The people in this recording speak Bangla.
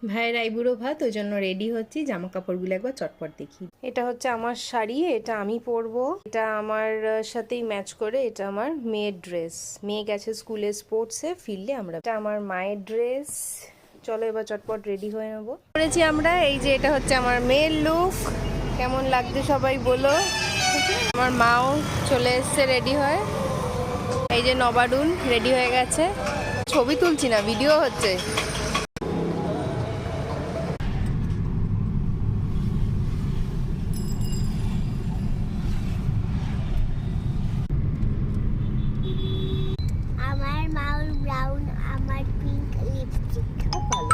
ভাইয়ের আইবুড়ো ভাত, ওই জন্য রেডি হচ্ছি। জামা কাপড়গুলো একবার চটপট দেখি। এটা হচ্ছে আমার শাড়ি, এটা আমি পরবো। এটা আমার সাথেই ম্যাচ করে। এটা আমার মেয়ের ড্রেস। মেয়ে গেছে স্কুলে স্পোর্টসে, ফিল্ডে। আমরা, এটা আমার মায়ের ড্রেস। চলো এবার চটপট রেডি হয়ে নেবো। করেছি আমরা। এই যে এটা হচ্ছে আমার মেয়ের লুক। কেমন লাগছে সবাই বলো। আমার মাও চলে এসছে রেডি হয়। এই যে নবারুণ রেডি হয়ে গেছে। ছবি তুলছি না, ভিডিও হচ্ছে। আমার মাউল ব্রাউন, আমার পিঙ্ক লিপস্টিক। খুব ভালো।